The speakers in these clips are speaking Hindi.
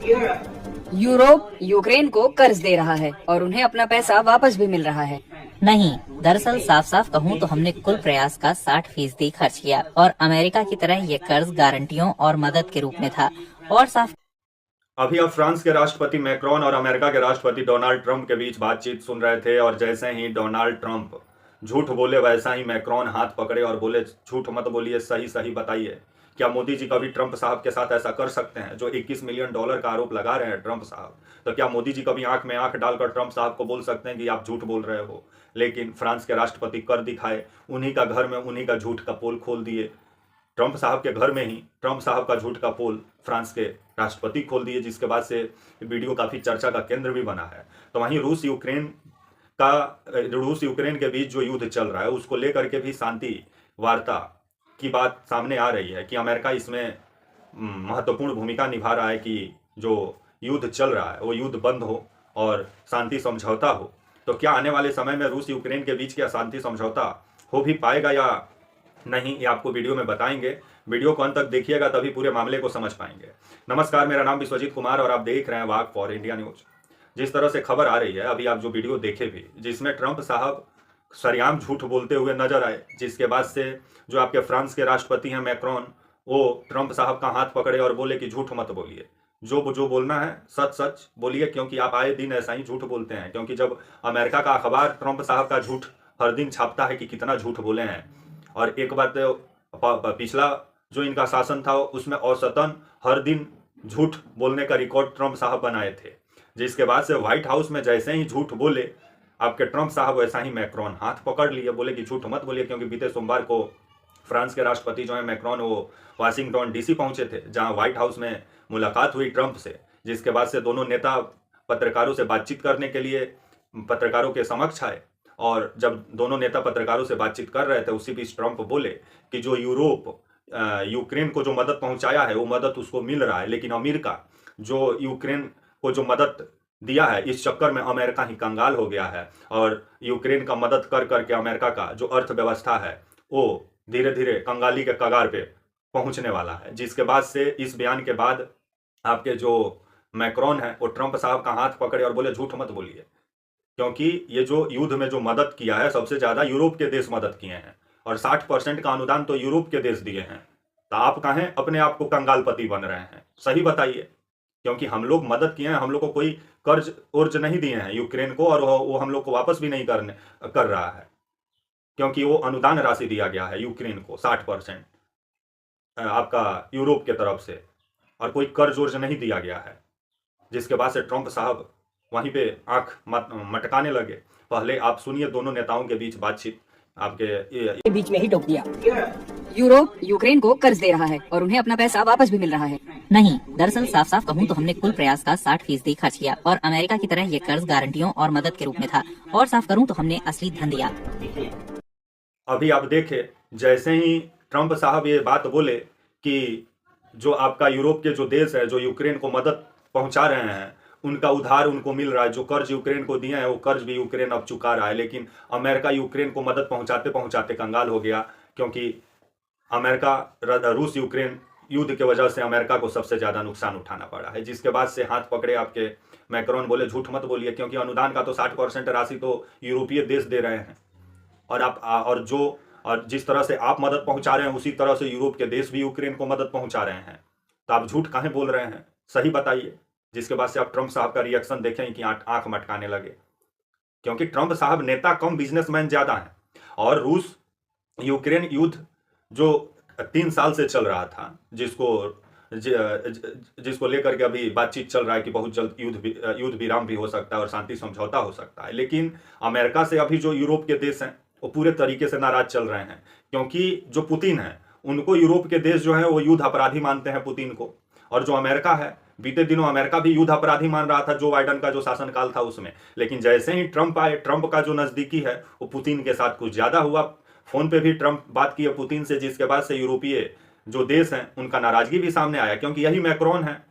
यूरोप यूक्रेन को कर्ज दे रहा है और उन्हें अपना पैसा वापस भी मिल रहा है। नहीं, दरअसल साफ साफ कहूँ तो हमने कुल प्रयास का 60% खर्च किया और अमेरिका की तरह ये कर्ज गारंटियों और मदद के रूप में था। और साफ अभी आप फ्रांस के राष्ट्रपति मैक्रोन और अमेरिका के राष्ट्रपति डोनाल्ड ट्रंप के बीच बातचीत सुन रहे थे और जैसे ही डोनाल्ड ट्रंप झूठ बोले वैसा ही मैक्रोन हाथ पकड़े और बोले झूठ मत बोलिए, सही सही बताइए। क्या मोदी जी कभी ट्रंप साहब के साथ ऐसा कर सकते हैं जो 21 मिलियन डॉलर का आरोप लगा रहे हैं ट्रंप साहब? तो क्या मोदी जी कभी आंख में आंख डालकर ट्रंप साहब को बोल सकते हैं कि आप झूठ बोल रहे हो? लेकिन फ्रांस के राष्ट्रपति कर दिखाए, उन्हीं का घर में उन्हीं का झूठ का पोल खोल दिए। ट्रंप साहब के घर में ही ट्रंप साहब का झूठ का पोल फ्रांस के राष्ट्रपति खोल दिए, जिसके बाद से वीडियो काफी चर्चा का केंद्र भी बना है। तो वहीं रूस यूक्रेन के बीच जो युद्ध चल रहा है उसको लेकर के भी शांति वार्ता की बात सामने आ रही है कि अमेरिका इसमें महत्वपूर्ण भूमिका निभा रहा है कि जो युद्ध चल रहा है वो युद्ध बंद हो और शांति समझौता हो। तो क्या आने वाले समय में रूस यूक्रेन के बीच क्या शांति समझौता हो भी पाएगा या नहीं, ये आपको वीडियो में बताएंगे। वीडियो को अंत तक देखिएगा तभी पूरे मामले को समझ पाएंगे। नमस्कार, मेरा नाम विश्वजीत कुमार और आप देख रहे हैं वाक फॉर इंडिया न्यूज। जिस तरह से खबर आ रही है, अभी आप जो वीडियो देखे भी, जिसमें ट्रंप साहब सरेआम झूठ बोलते हुए नजर आए, जिसके बाद से जो आपके फ्रांस के राष्ट्रपति हैं मैक्रोन, वो ट्रंप साहब का हाथ पकड़े और बोले कि झूठ मत बोलिए, जो बोलना है सच सच बोलिए, क्योंकि आप आए दिन ऐसा ही झूठ बोलते हैं। क्योंकि जब अमेरिका का अखबार ट्रंप साहब का झूठ हर दिन छापता है कि कितना झूठ बोले हैं, और एक बात पिछला जो इनका शासन था उसमें औसतन हर दिन झूठ बोलने का रिकॉर्ड ट्रंप साहब बनाए थे, जिसके बाद से व्हाइट हाउस में जैसे ही झूठ बोले आपके ट्रंप साहब वैसा ही मैक्रोन हाथ पकड़ लिए, बोले कि झूठ मत बोलिए। क्योंकि बीते सोमवार को फ्रांस के राष्ट्रपति जो है मैक्रोन वो वाशिंगटन डीसी पहुंचे थे, जहां व्हाइट हाउस में मुलाकात हुई ट्रंप से, जिसके बाद से दोनों नेता पत्रकारों से बातचीत करने के लिए पत्रकारों के समक्ष आए। और जब दोनों नेता पत्रकारों से बातचीत कर रहे थे उसी बीच ट्रंप बोले कि जो यूरोप यूक्रेन को जो मदद पहुंचाया है वो मदद उसको मिल रहा है, लेकिन अमेरिका जो यूक्रेन को जो मदद दिया है इस चक्कर में अमेरिका ही कंगाल हो गया है और यूक्रेन का मदद कर करके अमेरिका का जो अर्थव्यवस्था है वो धीरे धीरे कंगाली के कगार पे पहुंचने वाला है। जिसके बाद से इस बयान के बाद आपके जो मैक्रोन है वो ट्रंप साहब का हाथ पकड़े और बोले झूठ मत बोलिए, क्योंकि ये जो युद्ध में जो मदद किया है सबसे ज्यादा यूरोप के देश मदद किए हैं और 60% का अनुदान तो यूरोप के देश दिए हैं। तो आप कहें अपने आप को कंगालपति बन रहे हैं, सही बताइए। क्योंकि हम लोग मदद किए हैं, हम लोग को कोई कर्ज उर्ज नहीं दिए हैं यूक्रेन को, और वो हम लोग को वापस भी नहीं कर रहा है, क्योंकि वो अनुदान राशि दिया गया है यूक्रेन को 60% आपका यूरोप के तरफ से, और कोई कर्ज उर्ज नहीं दिया गया है। जिसके बाद से ट्रंप साहब वहीं पे आंख मटकाने लगे। पहले आप सुनिए दोनों नेताओं के बीच बातचीत आपके बीच में ही टोक दिया। यूरोप यूक्रेन को कर्ज दे रहा है और उन्हें अपना पैसा वापस भी मिल रहा है। नहीं, दरअसल साफ साफ कहूँ तो हमने कुल प्रयास का 60% खर्च किया और अमेरिका की तरह ये कर्ज गारंटियों और मदद के रूप में था। और साफ करूँ तो हमने असली धन दिया। अभी आप देखे जैसे ही ट्रंप साहब ये बात बोले कि जो आपका यूरोप के जो देश है जो यूक्रेन को मदद पहुंचा रहे हैं उनका उधार उनको मिल रहा है, जो कर्ज यूक्रेन को दिए हैं वो कर्ज भी यूक्रेन अब चुका रहा है। लेकिन अमेरिका यूक्रेन को मदद पहुंचाते पहुंचाते कंगाल हो गया, क्योंकि अमेरिका रूस यूक्रेन युद्ध के वजह से अमेरिका को सबसे ज्यादा नुकसान उठाना पड़ा है। जिसके बाद से हाथ पकड़े आपके मैक्रोन बोले झूठ मत बोलिए, क्योंकि अनुदान का तो 60% राशि तो यूरोपीय देश दे रहे हैं, और जिस तरह से आप मदद पहुंचा रहे हैं उसी तरह से यूरोप के देश भी यूक्रेन को मदद पहुंचा रहे हैं। तो आप झूठ काहे बोल रहे हैं, सही बताइए। जिसके बाद से आप ट्रंप साहब का रिएक्शन देखें कि आंख मटकाने लगे, क्योंकि ट्रंप साहब नेता कम बिजनेसमैन ज्यादा हैं। और रूस यूक्रेन युद्ध जो 3 साल से चल रहा था, जिसको लेकर के अभी बातचीत चल रहा है कि बहुत जल्द युद्ध विराम भी हो सकता है और शांति समझौता हो सकता है। लेकिन अमेरिका से अभी जो यूरोप के देश हैं वो पूरे तरीके से नाराज चल रहे हैं, क्योंकि जो पुतिन है उनको यूरोप के देश जो है वो युद्ध अपराधी मानते हैं पुतिन को। और जो अमेरिका है, बीते दिनों अमेरिका भी युद्ध अपराधी मान रहा था जो बाइडन का जो शासनकाल था उसमें। लेकिन जैसे ही ट्रंप आए, ट्रंप का जो नजदीकी है वो पुतिन के साथ कुछ ज्यादा हुआ। फोन पे भी ट्रंप बात किए पुतिन से, जिसके बाद से यूरोपीय जो देश हैं उनका नाराजगी भी सामने आया, क्योंकि यही मैक्रोन है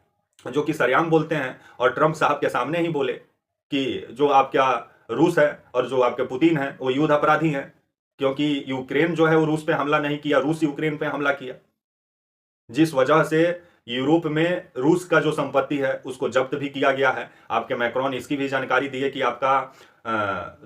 जो कि सरेआम बोलते हैं और ट्रंप साहब के सामने ही बोले कि जो आपका रूस है और जो आपके पुतिन है वो युद्ध अपराधी हैं, क्योंकि यूक्रेन जो है वो रूस पे हमला नहीं किया, रूस यूक्रेन पे हमला किया। जिस वजह से यूरोप में रूस का जो संपत्ति है उसको जब्त भी किया गया है। आपके मैक्रोन इसकी भी जानकारी दी है कि आपका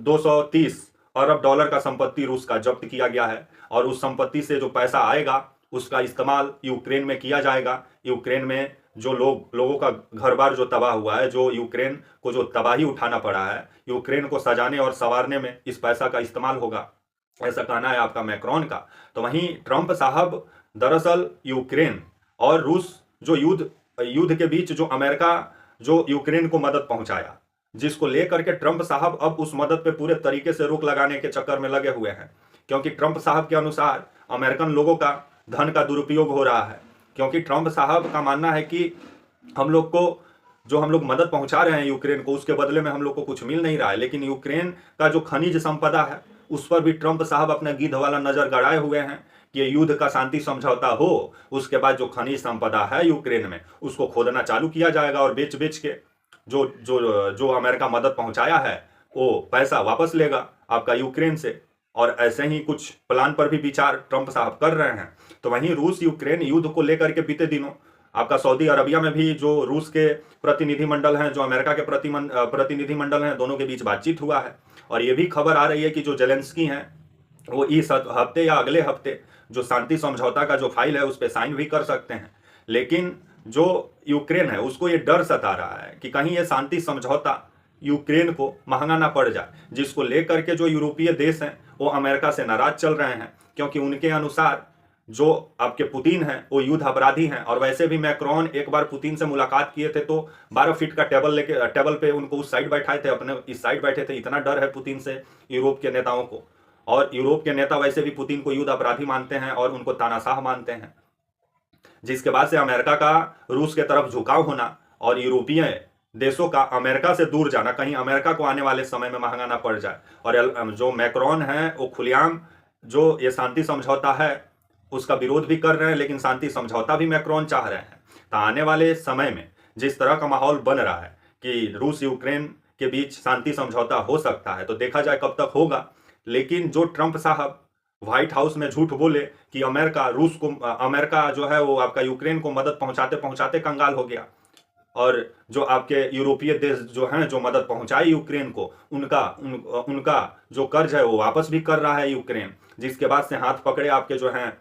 230 अरब डॉलर का संपत्ति रूस का जब्त किया गया है, और उस संपत्ति से जो पैसा आएगा उसका इस्तेमाल यूक्रेन में किया जाएगा। यूक्रेन में जो लोगों का घर बार जो तबाह हुआ है, जो यूक्रेन को जो तबाही उठाना पड़ा है, यूक्रेन को सजाने और संवारने में इस पैसा का इस्तेमाल होगा, ऐसा कहना है आपका मैक्रोन का। तो वहीं ट्रंप साहब दरअसल यूक्रेन और रूस जो युद्ध के बीच जो अमेरिका जो यूक्रेन को मदद पहुंचाया, जिसको लेकर के ट्रंप साहब अब उस मदद पे पूरे तरीके से रोक लगाने के चक्कर में लगे हुए हैं, क्योंकि ट्रंप साहब के अनुसार अमेरिकन लोगों का धन का दुरुपयोग हो रहा है। क्योंकि ट्रंप साहब का मानना है कि हम लोग मदद पहुंचा रहे हैं यूक्रेन को, उसके बदले में हम लोग को कुछ मिल नहीं रहा है। लेकिन यूक्रेन का जो खनिज संपदा है उस पर भी ट्रंप साहब अपना गिद्ध वाला नजर गड़ाए हुए हैं कि ये युद्ध का शांति समझौता हो, उसके बाद जो खनिज संपदा है यूक्रेन में उसको खोदना चालू किया जाएगा, और बेच बेच के जो जो जो अमेरिका मदद पहुंचाया है वो पैसा वापस लेगा आपका यूक्रेन से। और ऐसे ही कुछ प्लान पर भी विचार ट्रंप साहब कर रहे हैं। तो वहीं रूस यूक्रेन युद्ध को लेकर के बीते दिनों आपका सऊदी अरबिया में भी जो रूस के प्रतिनिधिमंडल हैं, जो अमेरिका के प्रतिनिधिमंडल हैं, दोनों के बीच बातचीत हुआ है। और ये भी खबर आ रही है कि जो जेलेंस्की हैं वो इस हफ्ते या अगले हफ्ते जो शांति समझौता का जो फाइल है उस पर साइन भी कर सकते हैं। लेकिन जो यूक्रेन है उसको ये डर सता रहा है कि कहीं ये शांति समझौता यूक्रेन को महंगा ना पड़ जाए, जिसको लेकर के जो यूरोपीय देश हैं वो अमेरिका से नाराज चल रहे हैं, क्योंकि उनके अनुसार जो आपके पुतिन हैं वो युद्ध अपराधी हैं। और वैसे भी मैक्रोन एक बार पुतिन से मुलाकात किए थे तो 12 फीट का टेबल पे उनको उस साइड बैठाए थे, अपने इस साइड बैठे थे। इतना डर है पुतिन से यूरोप के नेताओं को, और यूरोप के नेता वैसे भी पुतिन को युद्ध अपराधी मानते हैं और उनको तानाशाह मानते हैं। जिसके बाद से अमेरिका का रूस के तरफ झुकाव होना और यूरोपीय देशों का अमेरिका से दूर जाना, कहीं अमेरिका को आने वाले समय में महंगा ना पड़ जाए। और जो मैक्रोन है वो खुलेआम जो ये शांति समझौता है उसका विरोध भी कर रहे हैं, लेकिन शांति समझौता भी मैक्रोन चाह रहे हैं। तो आने वाले समय में जिस तरह का माहौल बन रहा है कि रूस यूक्रेन के बीच शांति समझौता हो सकता है, तो देखा जाए कब तक होगा। लेकिन जो ट्रंप साहब व्हाइट हाउस में झूठ बोले कि अमेरिका जो है वो आपका यूक्रेन को मदद पहुंचाते पहुंचाते कंगाल हो गया, और जो आपके यूरोपीय देश जो हैं जो मदद पहुंचाई यूक्रेन को, उनका जो कर्ज है वो वापस भी कर रहा है यूक्रेन। जिसके बाद से हाथ पकड़े आपके जो हैं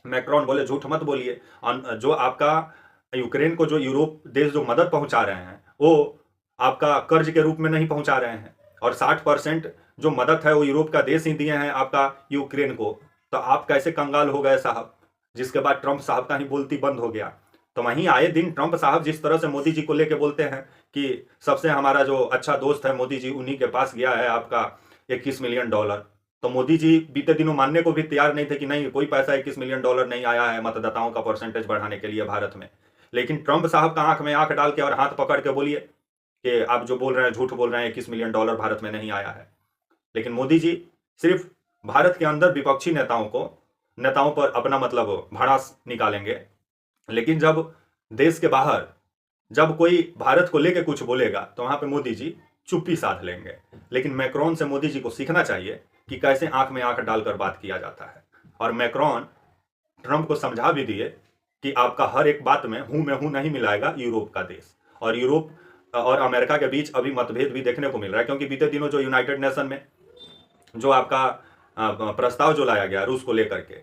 मैक्रोन बोले झूठ मत बोलिए, जो आपका यूक्रेन को जो यूरोप देश जो मदद पहुंचा रहे हैं वो आपका कर्ज के रूप में नहीं पहुंचा रहे हैं, और 60% जो मदद है वो यूरोप का देश ही दिए हैं आपका यूक्रेन को। तो आप कैसे कंगाल हो गए साहब? जिसके बाद ट्रंप साहब का ही बोलती बंद हो गया। तो वहीं आए दिन ट्रंप साहब जिस तरह से मोदी जी को लेके बोलते हैं कि सबसे हमारा जो अच्छा दोस्त है मोदी जी, उन्हीं के पास गया है आपका 21 मिलियन डॉलर। तो मोदी जी बीते दिनों मानने को भी तैयार नहीं थे कि नहीं, कोई पैसा 21 मिलियन डॉलर नहीं आया है मतदाताओं का परसेंटेज बढ़ाने के लिए भारत में। लेकिन ट्रंप साहब का आंख में आंख डाल के और हाथ पकड़ के बोलिए कि आप जो बोल रहे हैं झूठ बोल रहे हैं, 21 मिलियन डॉलर भारत में नहीं आया है। लेकिन मोदी जी सिर्फ भारत के अंदर विपक्षी नेताओं पर अपना मतलब भड़ास निकालेंगे, लेकिन जब देश के बाहर जब कोई भारत को लेकर कुछ बोलेगा तो वहां पे मोदी जी चुप्पी साध लेंगे। लेकिन मैक्रोन से मोदी जी को सीखना चाहिए कि कैसे आंख में आंख डालकर बात किया जाता है। और मैक्रोन ट्रंप को समझा भी दिए कि आपका हर एक बात में हूं नहीं मिलाएगा यूरोप का देश। और यूरोप और अमेरिका के बीच अभी मतभेद भी देखने को मिल रहा है, क्योंकि बीते दिनों जो यूनाइटेड नेशन में जो आपका प्रस्ताव जो लाया गया रूस को लेकर के,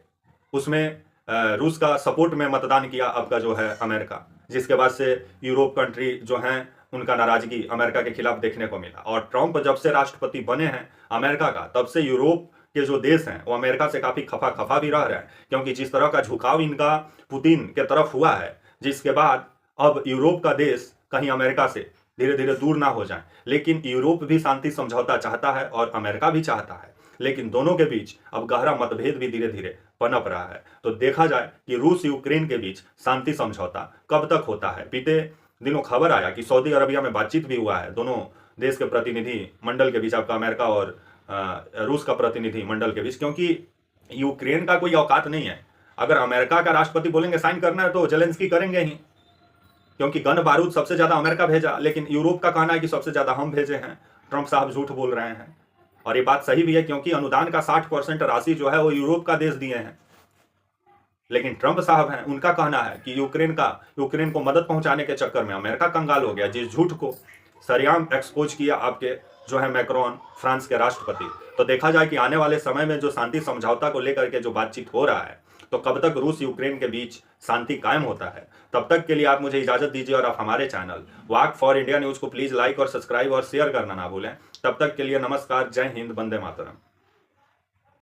उसमें रूस का सपोर्ट में मतदान किया आपका जो है अमेरिका। जिसके बाद से यूरोप कंट्री जो हैं उनका नाराजगी अमेरिका के खिलाफ देखने को मिला। और ट्रंप जब से राष्ट्रपति बने हैं अमेरिका का, तब से यूरोप के जो देश हैं वो अमेरिका से काफी खफा भी रह रहे हैं, क्योंकि जिस तरह का झुकाव इनका पुतिन के तरफ हुआ है, जिसके बाद अब यूरोप का देश कहीं अमेरिका से धीरे धीरे दूर ना हो जाए। लेकिन यूरोप भी शांति समझौता चाहता है और अमेरिका भी चाहता है, लेकिन दोनों के बीच अब गहरा मतभेद भी धीरे धीरे पनप रहा है। तो देखा जाए कि रूस यूक्रेन के बीच शांति समझौता कब तक होता है। बीते दिनों खबर आया कि सऊदी अरबिया में बातचीत भी हुआ है दोनों देश के प्रतिनिधि मंडल के बीच, आपका अमेरिका और रूस का प्रतिनिधि मंडल के बीच, क्योंकि यूक्रेन का कोई औकात नहीं है। अगर अमेरिका का राष्ट्रपति बोलेंगे साइन करना है तो जेलेंस्की करेंगे ही, क्योंकि गन बारूद सबसे ज्यादा अमेरिका भेजा, लेकिन यूरोप का कहना है कि सबसे ज्यादा हम भेजे हैं। ट्रंप साहब झूठ बोल रहे हैं, और ये बात सही भी है, क्योंकि अनुदान का 60% राशि जो है वो यूरोप का देश दिए हैं। लेकिन ट्रंप साहब हैं, उनका कहना है कि यूक्रेन को मदद पहुंचाने के चक्कर में अमेरिका कंगाल हो गया, जिस झूठ को सरेआम एक्सपोज किया आपके जो है मैक्रोन, फ्रांस के राष्ट्रपति। तो देखा जाए कि आने वाले समय में जो शांति समझौता को लेकर के जो बातचीत हो रहा है, तो कब तक रूस यूक्रेन के बीच शांति कायम होता है। तब तक के लिए आप मुझे इजाजत दीजिए और आप हमारे channel walk for India news को प्लीज लाइक और सब्सक्राइब और शेयर करना ना भूलें। तब तक के लिए नमस्कार, जय हिंद, वंदे मातरम।